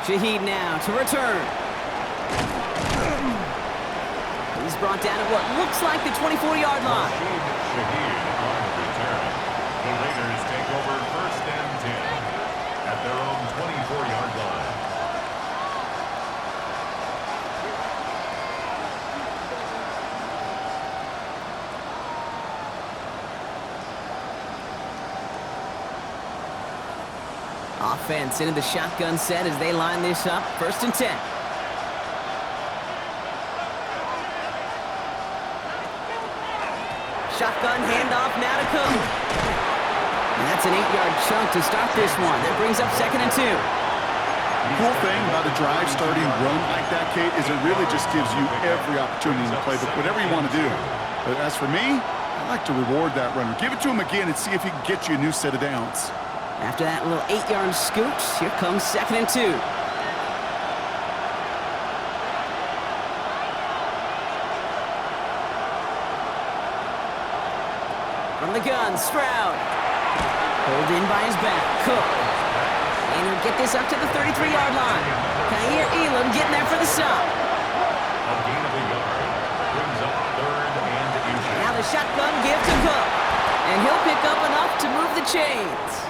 Shaheed now to return. He's brought down at what looks like the 24-yard line. Shaheed on the return. The Raiders take over 1st and 10 at their own 24-yard line. Offense into the shotgun set as they line this up. 1st and 10. Shotgun handoff now to Cook. And that's an 8-yard chunk to start this one. That brings up 2nd and 2. The cool thing about a drive starting run like that, Kate, is it really just gives you every opportunity in the playbook, whatever you want to do. But as for me, I like to reward that runner. Give it to him again and see if he can get you a new set of downs. After that little 8-yard scoot, here comes 2nd and 2. From the gun, Stroud. Pulled in by his back, Cook. And he'll get this up to the 33-yard line. Kaiir Elam getting there for the stop. A gain of a yard brings up 3rd and inches. Now the shotgun give to Cook. And he'll pick up enough to move the chains.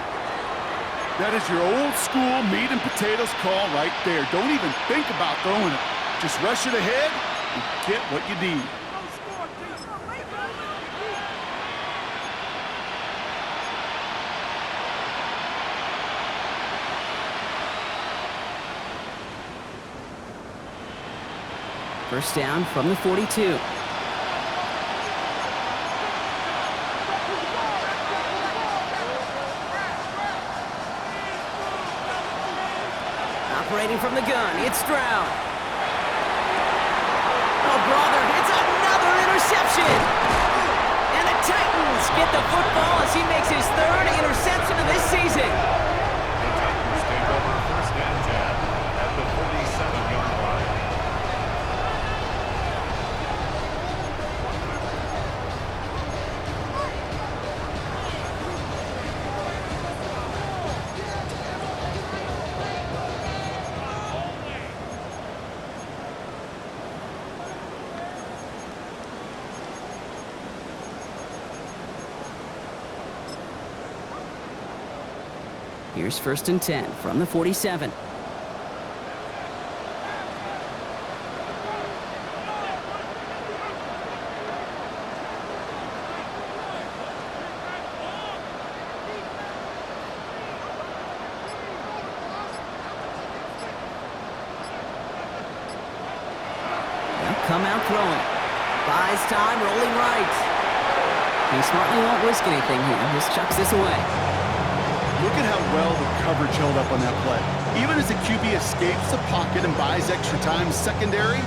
That is your old school meat and potatoes call right there. Don't even think about throwing it. Just rush it ahead and get what you need. First down from the 42. Operating from the gun, it's Stroud. Oh, brother, it's another interception. And the Titans get the football as he makes his 3rd interception of this season. The Titans take over 1st and 10 at the 47-yard line. Here's 1st and 10 from the 47. They'll come out throwing. Buys time, rolling right. He smartly won't risk anything here. Just chucks this away. Look at how well the coverage held up on that play. Even as the QB escapes the pocket and buys extra time secondary,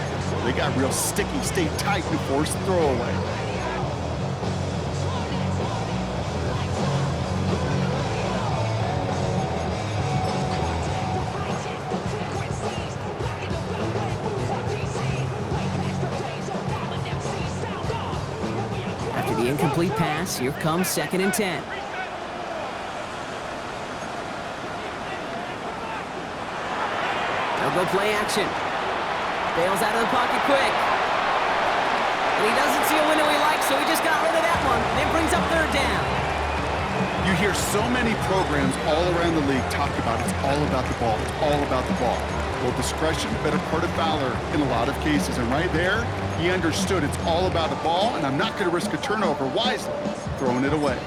they got real sticky, stay tight, and force the throwaway. After the incomplete pass, here comes 2nd and 10. They'll go play action. Bails out of the pocket quick. And he doesn't see a window he likes, so he just got rid of that one. And it brings up 3rd down. You hear so many programs all around the league talk about it's all about the ball, it's all about the ball. Well, discretion, better part of valor in a lot of cases. And right there, he understood it's all about the ball, and I'm not going to risk a turnover wisely, throwing it away.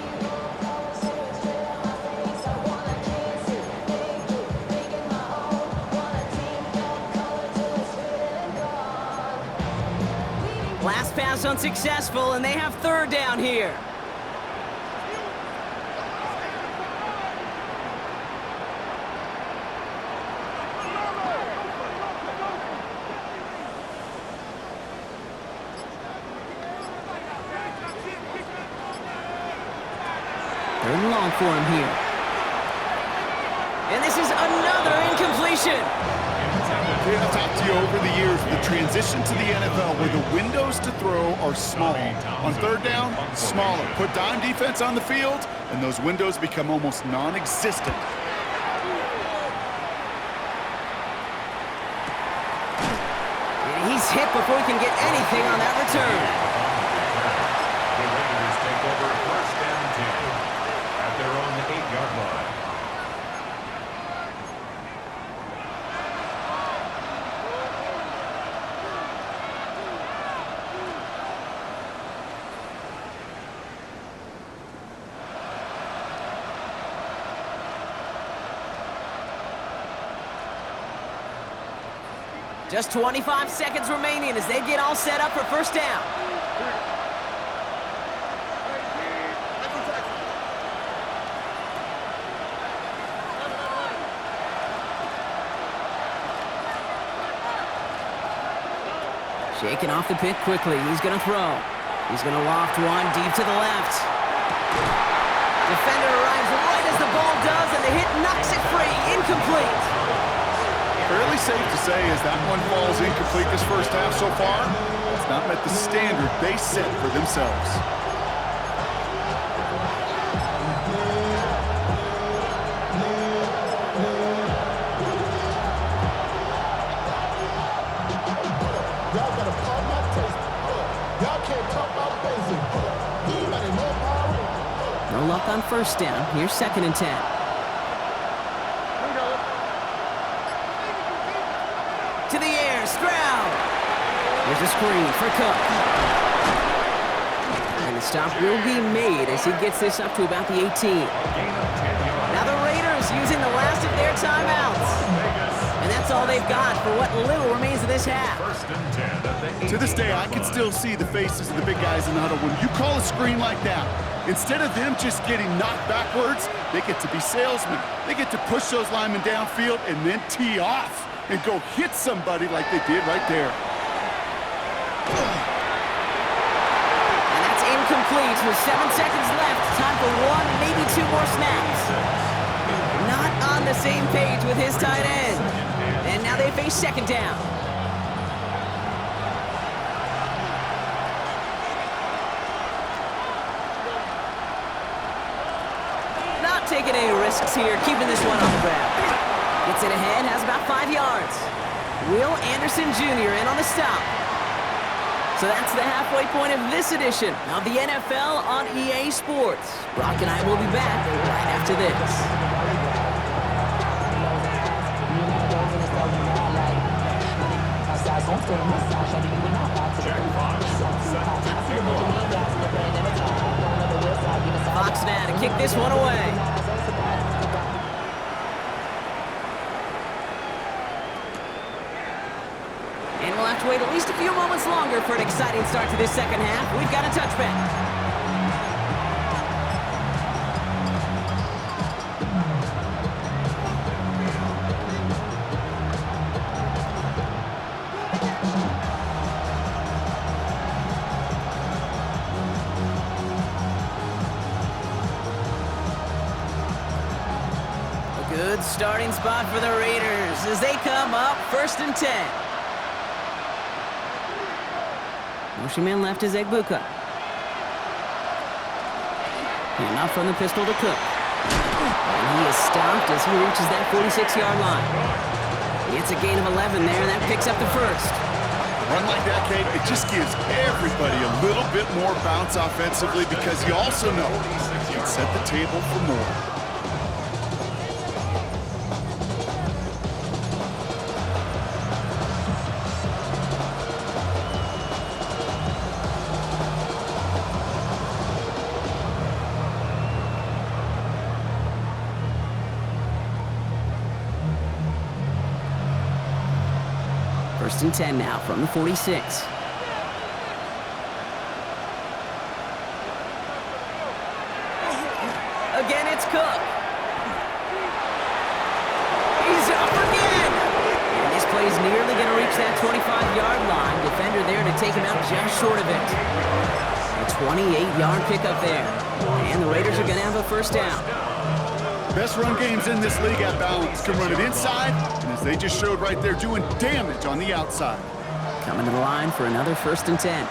Last pass unsuccessful, and they have 3rd down here. Third and long for him here. And this is another incompletion. I've talked to you over the years, the transition to the NFL where the windows to throw are small. On 3rd down, smaller. Put dime defense on the field, and those windows become almost non-existent. hit before he can get anything on that return. The Raiders take over first and 10 at their own 8-yard line. Just 25 seconds remaining as they get all set up for first down. Shaking off the pick quickly. He's going to throw. He's going to loft one deep to the left. Defender arrives right as the ball does, and the hit knocks it free. Incomplete. Fairly safe to say as that one falls incomplete this first half so far, it's not met the standard they set for themselves. No luck on first down. Here's 2nd and 10. To the air, Stroud. There's a screen for Cook. And the stop will be made as he gets this up to about the 18. Now the Raiders using the last of their timeouts. And that's all they've got for what little remains of this half. First and 10 at the 8. To this day, I can still see the faces of the big guys in the huddle. When you call a screen like that, instead of them just getting knocked backwards, they get to be salesmen. They get to push those linemen downfield and then tee off and go hit somebody like they did right there. And that's incomplete with 7 seconds left. Time for one, maybe 2 more snaps. Not on the same page with his tight end. And now they face 2nd down. Not taking any risks here, keeping this one on the ground. Gets it ahead, has about 5 yards. Will Anderson Jr. in on the stop. So that's the halfway point of this edition of the NFL on EA Sports. Brock and I will be back right after this. Fox now to kick this one away. And we'll have to wait at least a few moments longer for an exciting start to this second half. We've got a touchback. A good starting spot for the Raiders as they come up 1st and 10. Motion man left is Egbuka. And off from the pistol to Cook. And he is stopped as he reaches that 46-yard line. It's a gain of 11 there, and that picks up the first. A run like that, Kate, it just gives everybody a little bit more bounce offensively because you also know you can set the table for more. First and 10 now from the 46. Again, it's Cook. He's up again. And this play is nearly going to reach that 25-yard line. Defender there to take him out just short of it. A 28-yard pickup there. And the Raiders are going to have a first down. Best run games in this league at balance can run it inside, and as they just showed right there, doing damage on the outside. Coming to the line for another 1st and 10.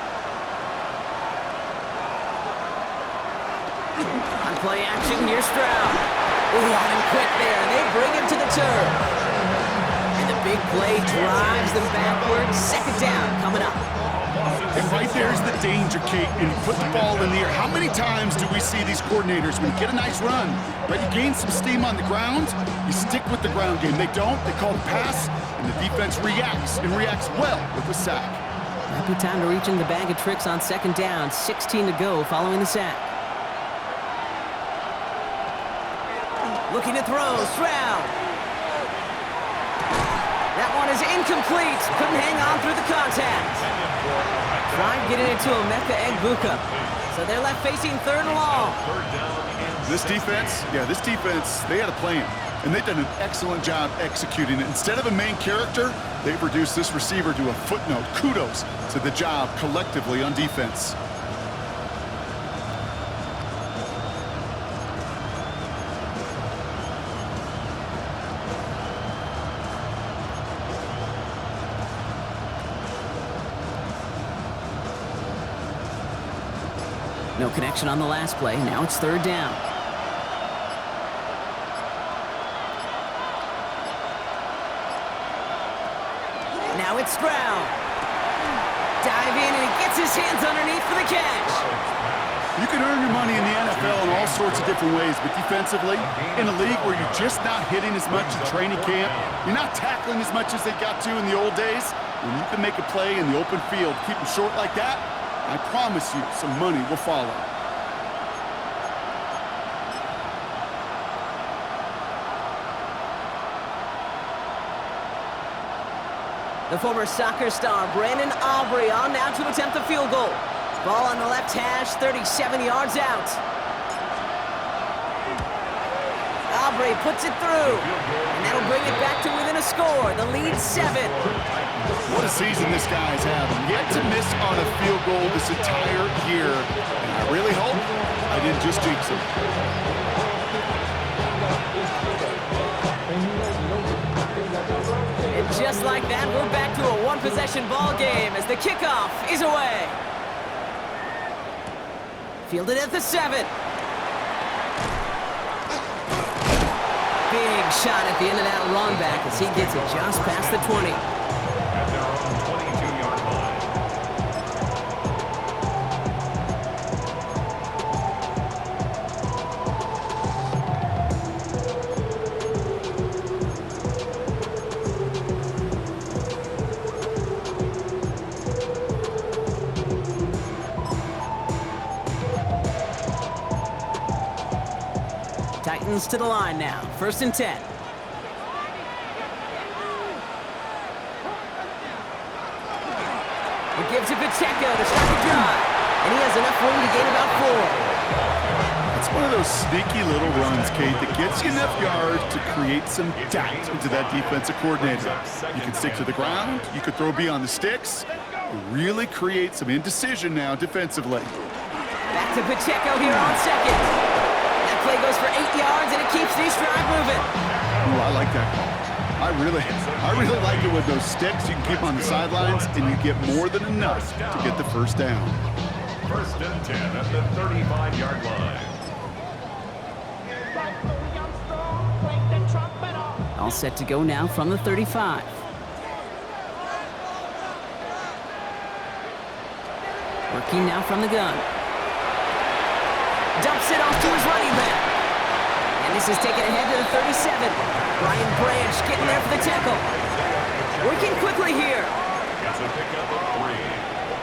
On play action, here's Stroud. Ooh, on him quick there, and they bring him to the turf. And the big big play drives them backwards. Second down coming up. And right there's the danger, Kate, and you put the ball in the air. How many times do we see these coordinators, when you get a nice run, right, you gain some steam on the ground, you stick with the ground game. They don't, they call the pass, and the defense reacts, and reacts well with the sack. Might be time to reach in the bag of tricks on second down. 16 to go following the sack. Looking to throw, Stroud. That one is incomplete. Couldn't hang on through the contact. Trying getting it to Emeka Egbuka. So they're left facing third and long. This defense, they had a plan, and they've done an excellent job executing it. Instead of a main character, they've reduced this receiver to a footnote. Kudos to the job collectively on defense. No connection on the last play. Now it's third down. Now it's Stroud. Dive in, and he gets his hands underneath for the catch. You can earn your money in the NFL in all sorts of different ways, but defensively, in a league where you're just not hitting as much in training camp, you're not tackling as much as they got to in the old days, when you can make a play in the open field, keep them short like that, I promise you some money will follow. The former soccer star, Brandon Aubrey, on now to attempt the field goal. Ball on the left hash, 37 yards out. Aubrey puts it through, and that'll bring it back to within a score. The lead 7. What a season this guy's having. Yet to miss on a field goal this entire year. And I really hope I didn't just jinx him. And just like that, we're back to a one-possession ball game as the kickoff is away. Fielded at the 7. Big shot at the end of that run back as he gets it just past the 20. At their own 22-yard line. Titans to the line now. First and 10. It gives to Pacheco to start the drive. And he has enough room to gain about 4. It's one of those sneaky little runs, Kate, that gets you enough yards to create some doubt into that defensive coordinator. You can stick to the ground. You could throw beyond the sticks. Really create some indecision now defensively. Back to Pacheco here on second. That play goes for 8 yards, and it keeps these drive moving. Ooh, I like that call. I really like it with those sticks. You can keep on the sidelines, and you get more than enough to get the first down. First and 10 at the 35-yard line. All set to go now from the 35. Working now from the gun. Dumps it off to his running back. And this is taken ahead to the 37. Brian Branch getting there for the tackle. Working quickly here. Gets a pickup of 3.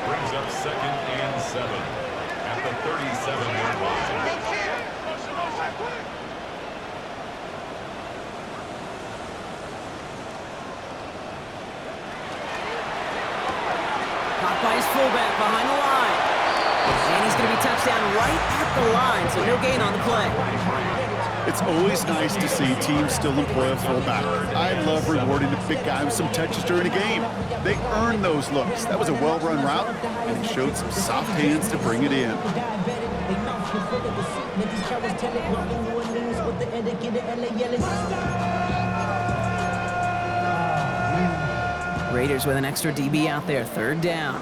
Brings up second and 7 at the 37-yard line. Caught by his fullback behind the line. And he's going to be touched down right at the line, so no gain on the play. It's always nice to see teams still employ a fullback. I love rewarding the big guy with some touches during a game. They earn those looks. That was a well-run route, and he showed some soft hands to bring it in. Raiders with an extra DB out there, third down.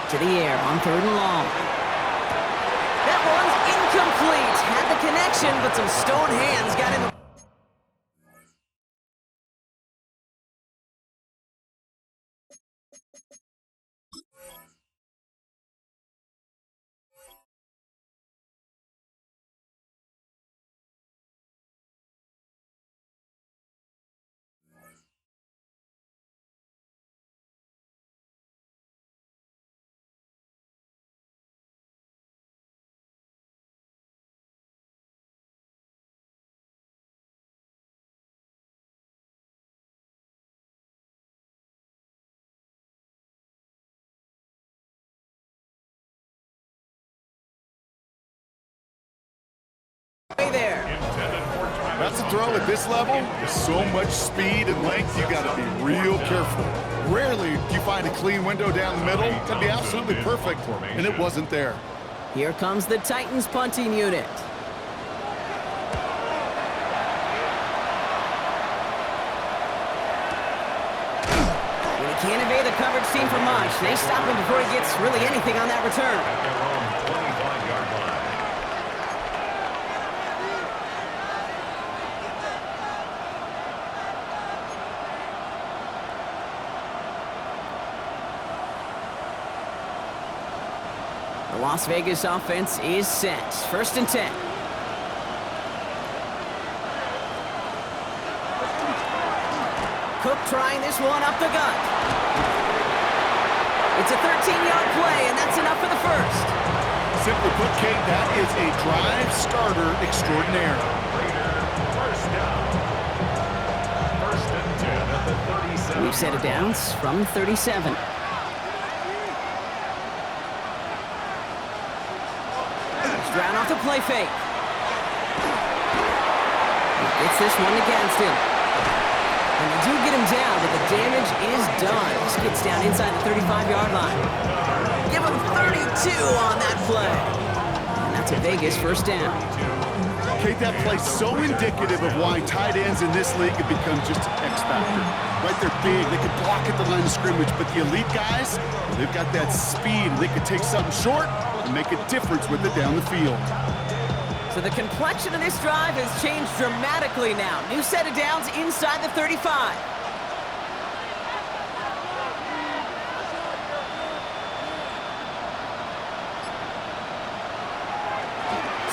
To the air on 3rd and long. That one's incomplete. Had the connection, but some stone hands got in the... there. That's a throw at this level. There's so much speed and length, you got to be real careful. Rarely do you find a clean window down the middle. It's going to be absolutely perfect, and it wasn't there. Here comes the Titans punting unit. When he can't evade the coverage team for much, they stop him before he gets really anything on that return. At their own 25-yard line. The Las Vegas offense is set. 1st and 10. Cook trying this one up the gut. It's a 13-yard play, and that's enough for the first. Simply put, Kate, that is a drive starter extraordinaire. First down. 1st and 10 at the 37. We've set it downs from 37. Drown off the play fake. Gets this one against him. And they do get him down, but the damage is done. This gets down inside the 35-yard line. Give him 32 on that play. And that's a Vegas 1st down. Kate, that play's so indicative of why tight ends in this league have become just an X factor. Right, they're big, they can block at the line of scrimmage, but the elite guys, they've got that speed, and they can take something short and make a difference with it down the field. So the complexion of this drive has changed dramatically now. New set of downs inside the 35.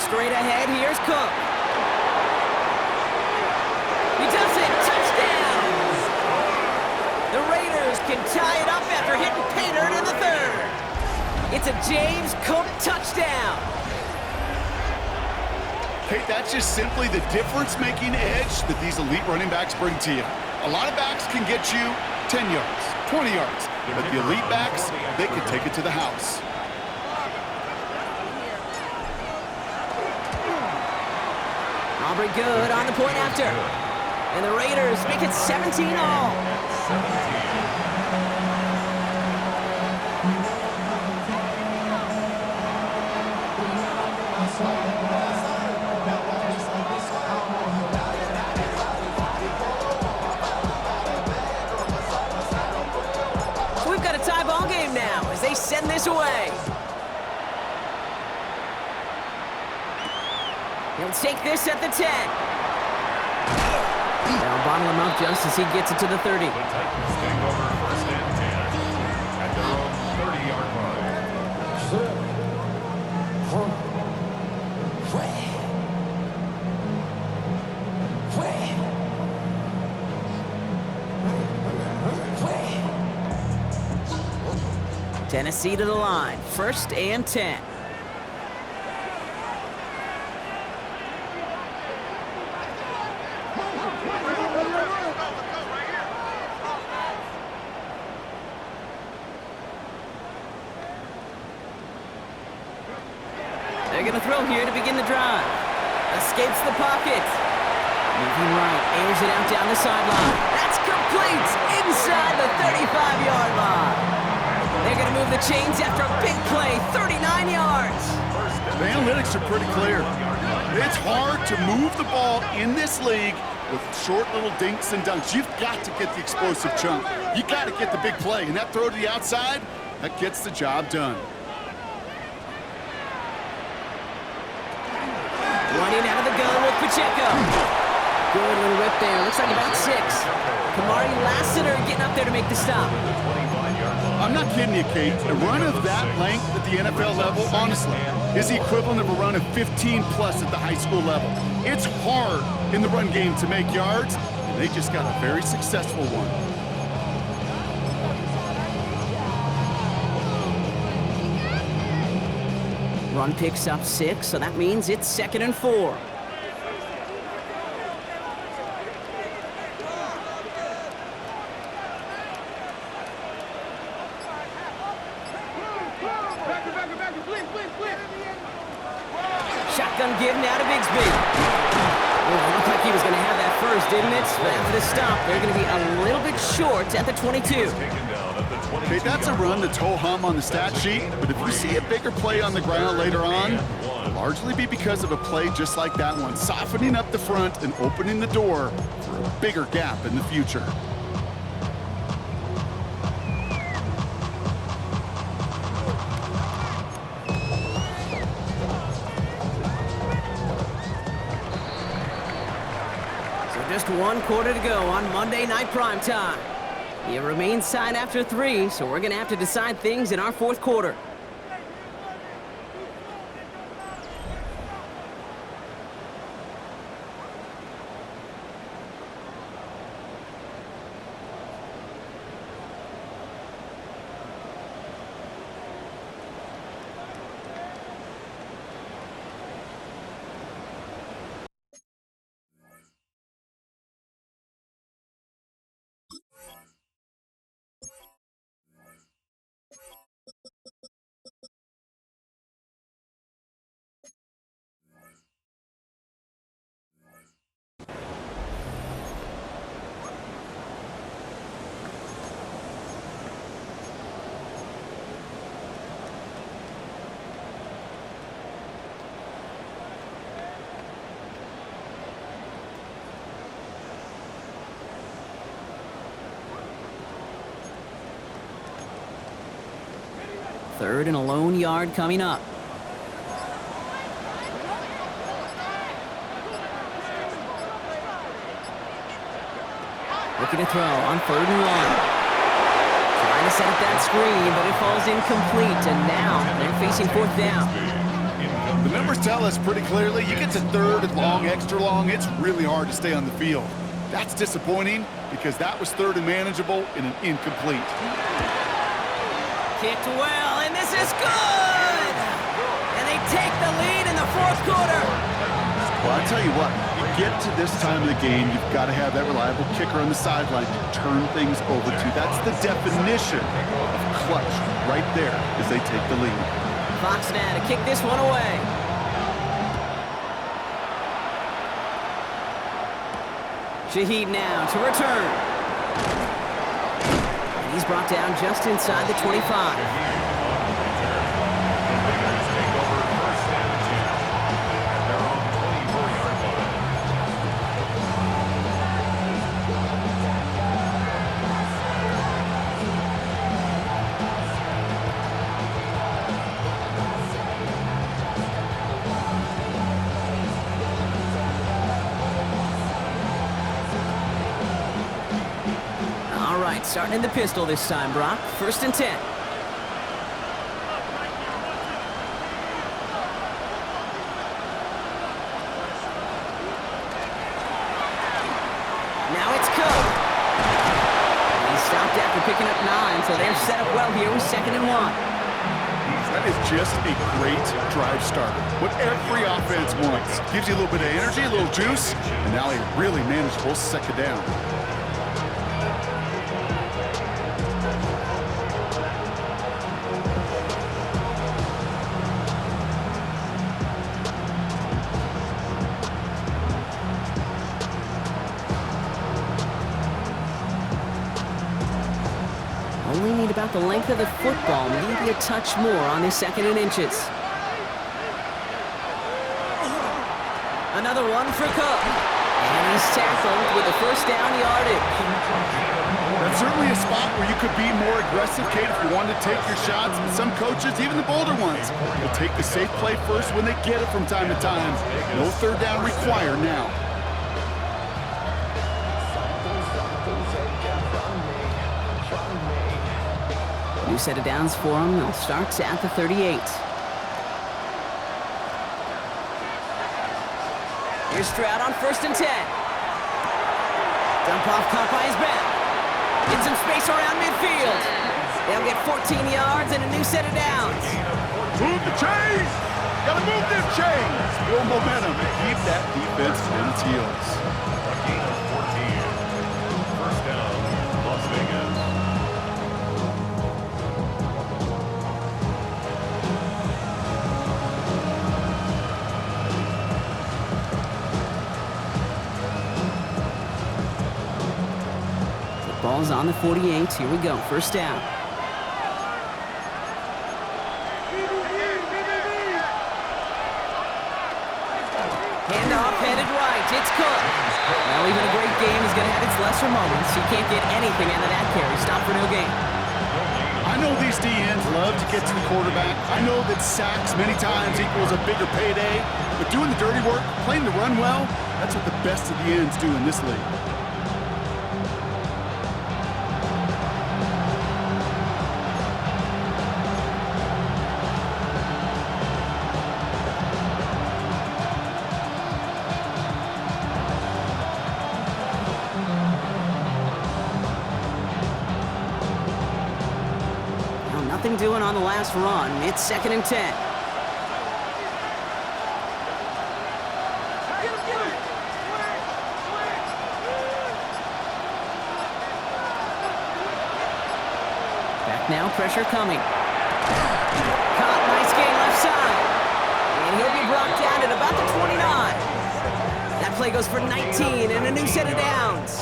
Straight ahead, here's Cook. He does it, touchdown! The Raiders can tie it up after hitting Pater in the 3rd. It's a James Cook touchdown. Kate, that's just simply the difference-making edge that these elite running backs bring to you. A lot of backs can get you 10 yards, 20 yards, but the elite backs, they can take it to the house. Aubrey good on the point after. And the Raiders make it 17 all. 17. So we've got a tie ball game now as they send this away. He'll take this at the 10. They'll bottle him up just as he gets it to the 30. The Titans take over 1st and 10 at their own 30-yard line. Tennessee to the line. 1st and 10. They're going to throw here to begin the drive. Escapes the pocket. Moving right, airs it out down the sideline. That's complete inside the 35-yard line. They're going to move the chains after a big play, 39 yards. The analytics are pretty clear. It's hard to move the ball in this league with short little dinks and dunks. You've got to get the explosive chunk. You got to get the big play. And that throw to the outside, That gets the job done. Running out of the gun with Pacheco. Good little whip there. Looks like about 6. Kamari Lassiter getting up there to make the stop. I'm not kidding you, Kate. A run of that length at the NFL level, honestly, is the equivalent of a run of 15-plus at the high school level. It's hard in the run game to make yards, and they just got a very successful one. Run picks up 6, so that means it's 2nd and 4. Shotgun give now to Bigsby. Well, it looked like he was going to have that first, didn't it? But after the stop, they're going to be a little bit short at the 22. Okay, that's a run that's ho-hum on the stat sheet, but if you see a bigger play on the ground later on, it'll largely be because of a play just like that one, softening up the front and opening the door for a bigger gap in the future. Just 1 quarter to go on Monday Night Primetime. It remains tied after 3, so we're going to have to decide things in our 4th quarter. Third and a lone yard coming up. Looking to throw on 3rd and 1. Trying to set up that screen, but it falls incomplete, and now they're facing 4th down. The numbers tell us pretty clearly, you get to 3rd and long, extra long, it's really hard to stay on the field. That's disappointing because that was 3rd and manageable in an incomplete. Kicked well, and this is good! And they take the lead in the 4th quarter. Well, I tell you what, you get to this time of the game, you've got to have that reliable kicker on the sideline to turn things over to. That's the definition of clutch right there as they take the lead. Fox now to kick this one away. Shaheed now to return. He's brought down just inside the 25. Starting in the pistol this time, Brock. 1st and 10. Now it's Cook. He stopped after picking up 9, so they're set up well here with 2nd and 1. That is just a great drive starter. What every offense wants. Gives you a little bit of energy, a little juice, and now a really manageable 2nd down. Only need about the length of the football, maybe a touch more on his 2nd and inches. Another one for Cook. And he's tackled with the 1st down yardage. That's certainly a spot where you could be more aggressive, Kate, if you wanted to take your shots. But some coaches, even the bolder ones, will take the safe play first when they get it from time to time. No third down required now. New set of downs for him. They'll start at the 38. Here's Stroud on 1st and 10. Dump off caught by his back. In some space around midfield. They'll get 14 yards and a new set of downs. Move the chains! Gotta move them chains! Build momentum and keep that defense on its heels. A gain of 14. First down, Las Vegas. Ball's on the 48. Here we go. First down. Handoff headed right. It's Cook. Well, even a great game is going to have its lesser moments. He can't get anything out of that carry. Stop for no gain. I know these DNs love to get to the quarterback. I know that sacks many times equals a bigger payday. But doing the dirty work, playing the run well, that's what the best of the ends do in this league. Nothing doing on the last run. It's 2nd and 10. Back now, pressure coming. Caught, nice gain left side. And he'll be brought down at about the 29. That play goes for 19 and a new set of downs.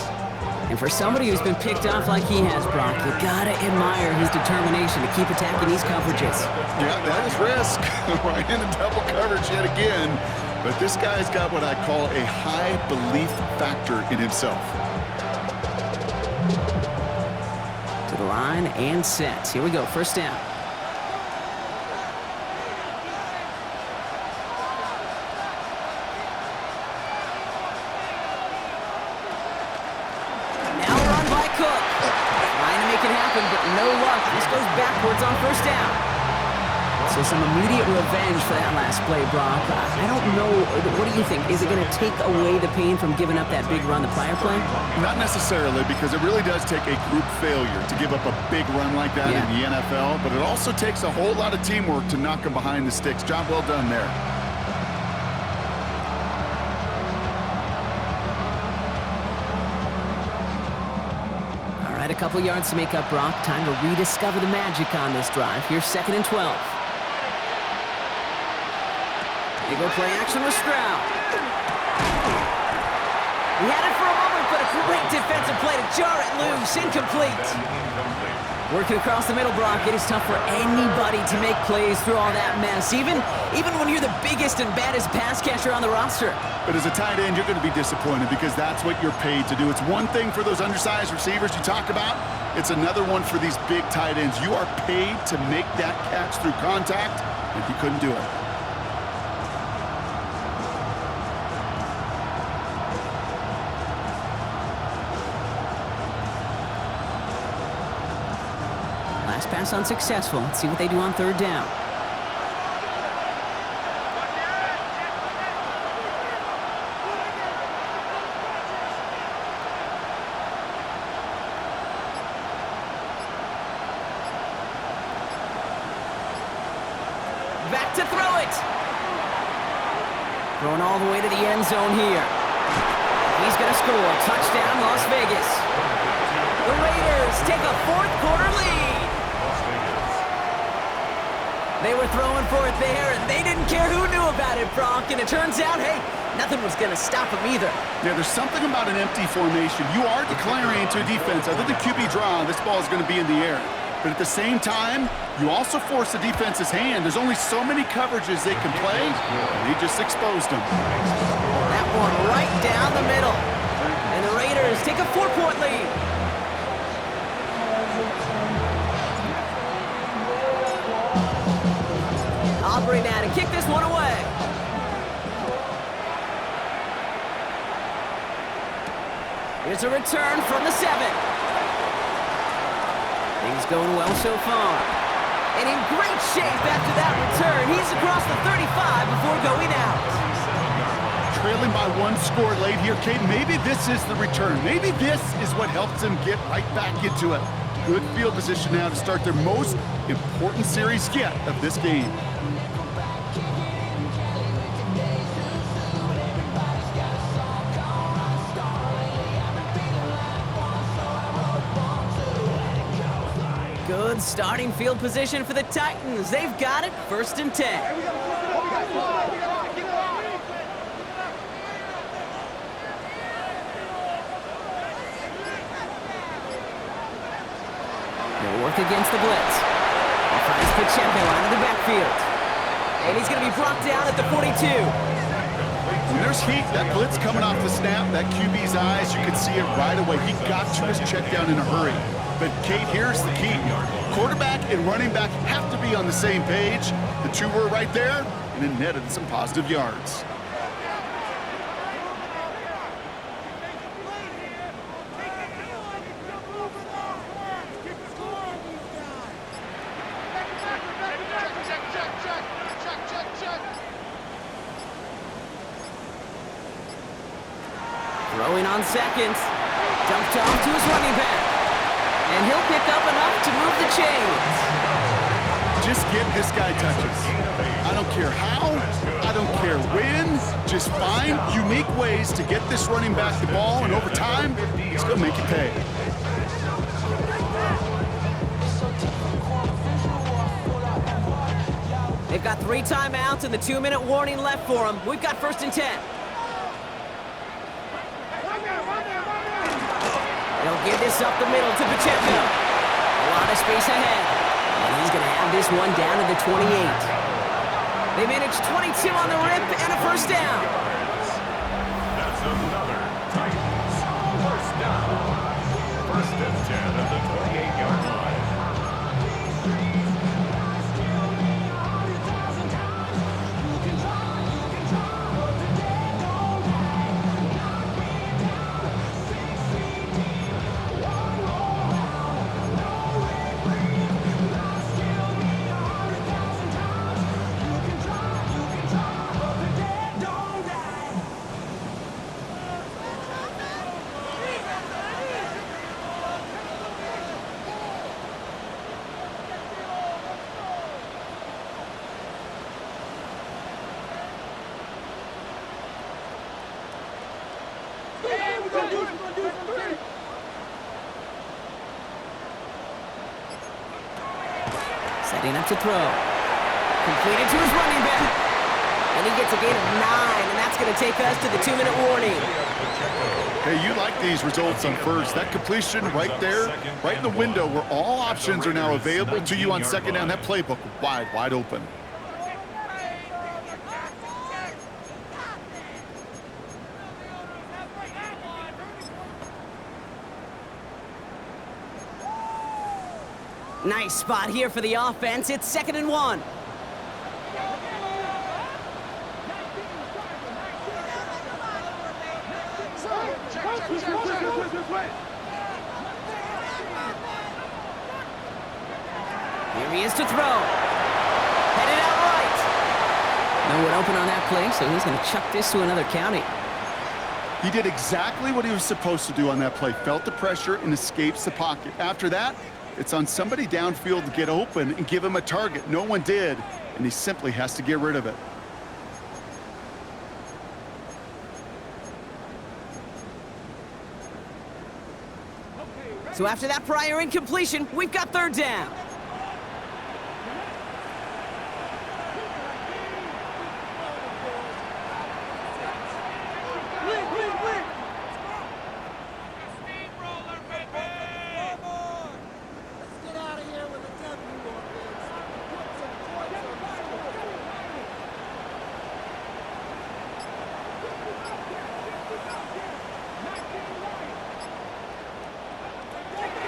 And for somebody who's been picked off like he has, Brock, you gotta admire his determination to keep attacking these coverages. Yeah, that is risk. Right in a double coverage yet again. But this guy's got what I call a high belief factor in himself. To the line and set. Here we go, first down. Backwards on first down. So some immediate revenge for that last play, Brock. I don't know. What do you think? Is it going to take away the pain from giving up that big run the prior play? Not necessarily, because it really does take a group failure to give up a big run like that in the NFL. But it also takes a whole lot of teamwork to knock them behind the sticks. Job well done there. A couple yards to make up, Brock. Time to rediscover the magic on this drive. Here's 2nd and 12. They go play action with Stroud. He had it for a moment, but a great defensive play to jar it loose. Incomplete. Working across the middle, Brock. It is tough for anybody to make plays through all that mess, even when you're the biggest and baddest pass catcher on the roster. But as a tight end, you're going to be disappointed because that's what you're paid to do. It's one thing for those undersized receivers you talk about. It's another one for these big tight ends. You are paid to make that catch through contact, and he couldn't do it. Last pass unsuccessful. Let's see what they do on third down. Back to throw it. Throwing all the way to the end zone here. He's going to score. Touchdown, Las Vegas. The Raiders take a fourth-quarter lead. They were throwing for it there, and they didn't care who knew about it, Brock. And it turns out, hey, nothing was going to stop them either. Yeah, there's something about an empty formation. You are declaring to a defense, other than QB draw, this ball is going to be in the air. But at the same time, you also force the defense's hand. There's only so many coverages they can play, and he just exposed them. That one right down the middle. And the Raiders take a 4-point lead. delivery now to kick this one away. Here's a return from the 7. Things going well so far. And in great shape after that return. He's across the 35 before going out. Trailing by 1 score late here, Kate. Maybe this is the return. Maybe this is what helps them get right back into it. Good field position now to start their most important series yet of this game. Good starting field position for the Titans. They've got it, 1st and 10. They'll work against the blitz. He finds Pacheco out of the backfield. And he's going to be brought down at the 42. When there's heat, that blitz coming off the snap, that QB's eyes, you can see it right away. He got to his check down in a hurry. But Kate, here's the key. Quarterback and running back have to be on the same page. The two were right there, and it netted some positive yards. Throwing on seconds. Dumped off to his running back. And he'll pick up enough to move the chains. Just give this guy touches. I don't care how, I don't care when. Just find unique ways to get this running back the ball, and over time, it's going to make you pay. They've got 3 timeouts and the 2-minute warning left for them. We've got 1st and 10. They'll give this up the middle to Pacheco. A lot of space ahead. And he's going to have this one down to the 28. They managed 22 on the rip and a 1st down. That's another Titans 1st down. 1st and 10 at the 28-yard line. Setting up to throw. Completed to his running back. And he gets a gain of 9, and that's going to take us to the 2-minute warning. Hey, you like these results on first. That completion right there, right in the window where all options are now available to you on 2nd down. That playbook wide open. Nice spot here for the offense. It's 2nd and 1. Here he is to throw. Headed out right. No one open on that play, so he's going to chuck this to another county. He did exactly what he was supposed to do on that play. Felt the pressure and escapes the pocket. After that, it's on somebody downfield to get open and give him a target. No one did, and he simply has to get rid of it. So after that prior incompletion, we've got 3rd down.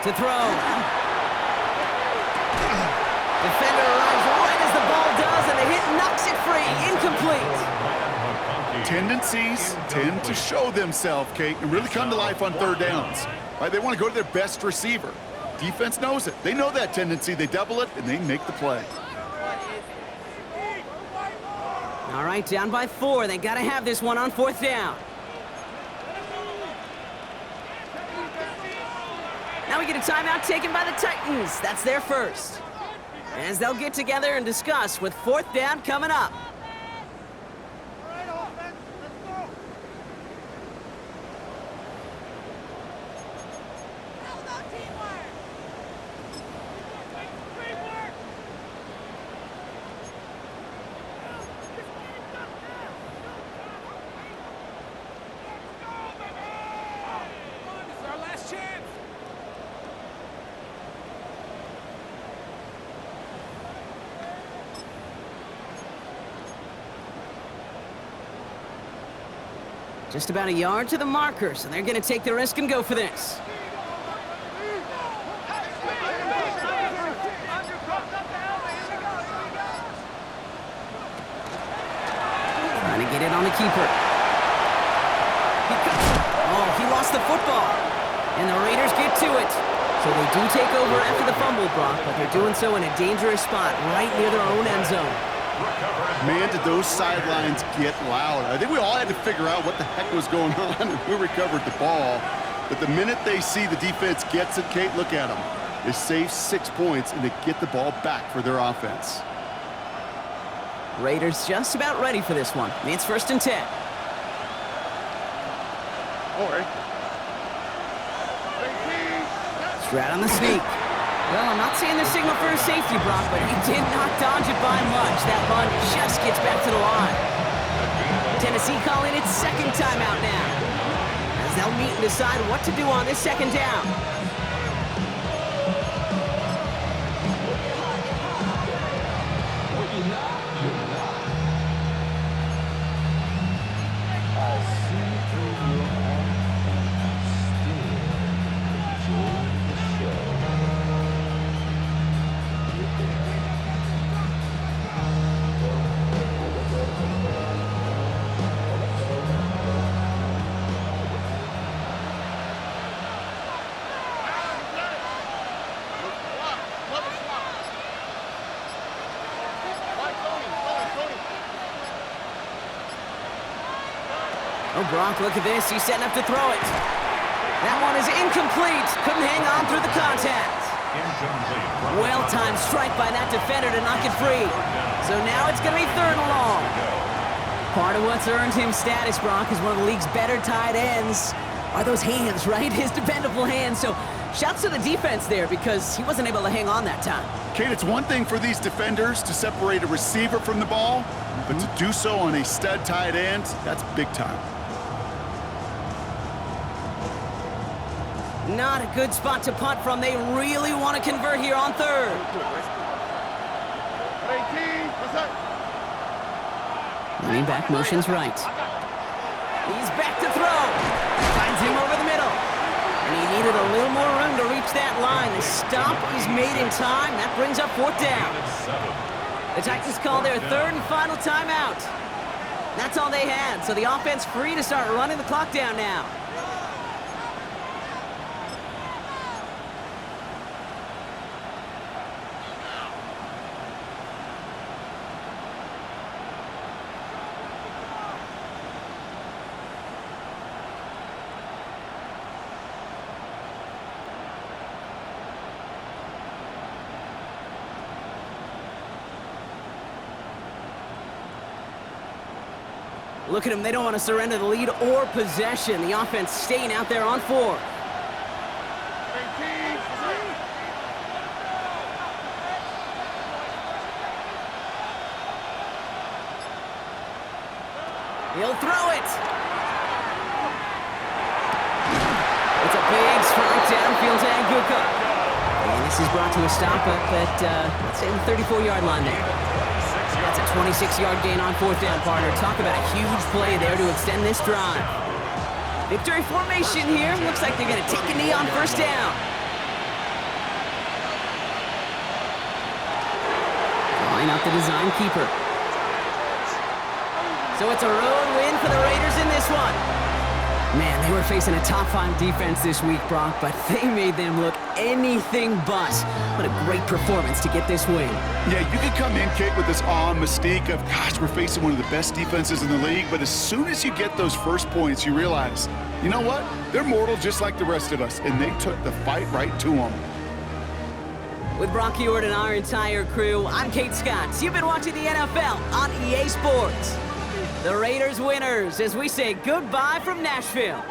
To throw. Defender arrives right as the ball does, and the hit knocks incomplete. Tendencies tend to show themselves, Kate, and really come to life on third downs. Right? They want to go to their best receiver. Defense knows it. They know that tendency. They double it, and they make the play. All right, down by 4. They got to have this one on 4th down. Now we get a timeout taken by the Titans. That's their first. As they'll get together and discuss with 4th down coming up. Just about a yard to the marker, so they're going to take the risk and go for this. Trying to get it on the keeper. He lost the football. And the Raiders get to it. So they do take over after the fumble, Brock, but they're doing so in a dangerous spot right near their own end zone. Man, did those sidelines get loud. I think we all had to figure out what the heck was going on and who recovered the ball. But the minute they see the defense gets it, Kate, look at them. They save 6 points, and they get the ball back for their offense. Raiders just about ready for this one. It's 1st and 10. All right. Strat on the sneak. Well, I'm not seeing the signal for a safety, Brock, but he did not dodge it by much. That run just gets back to the line. Tennessee calling its 2nd timeout now, as they'll meet and decide what to do on this 2nd down. Oh, Brock, look at this. He's setting up to throw it. That one is incomplete. Couldn't hang on through the contact. Well-timed strike by that defender to knock it free. So now it's going to be 3rd and long. Part of what's earned him status, Brock, is one of the league's better tight ends. Are those hands, right? His dependable hands. So shouts to the defense there because he wasn't able to hang on that time. Kate, it's one thing for these defenders to separate a receiver from the ball, but to do so on a stud tight end, that's big time. Not a good spot to punt from. They really want to convert here on 3rd. Leaning back, motions right. He's back to throw. Finds him over the middle. And he needed a little more room to reach that line. The stop is made in time. That brings up 4th down. The Titans call their 3rd and final timeout. That's all they had, so the offense free to start running the clock down now. Look at them. They don't want to surrender the lead or possession. The offense staying out there on 4. He'll throw it. It's a big strike downfield to Aguka. And this is brought to a stop up at, let's say, the 34-yard line there. That's a 26-yard gain on 4th down, partner. Talk about a huge play there to extend this drive. Victory formation here. Looks like they're going to take a knee on 1st down. Line out the design keeper. So it's a road win for the Raiders in this one. Man, they were facing a top-5 defense this week, Brock, but they made them look anything but. What a great performance to get this win. Yeah, you could come in, Kate, with this awe and mystique of, gosh, we're facing one of the best defenses in the league, but as soon as you get those first points, you realize, you know what? They're mortal just like the rest of us, and they took the fight right to them. With Brock Huard and our entire crew, I'm Kate Scott. You've been watching the NFL on EA Sports. The Raiders winners as we say goodbye from Nashville.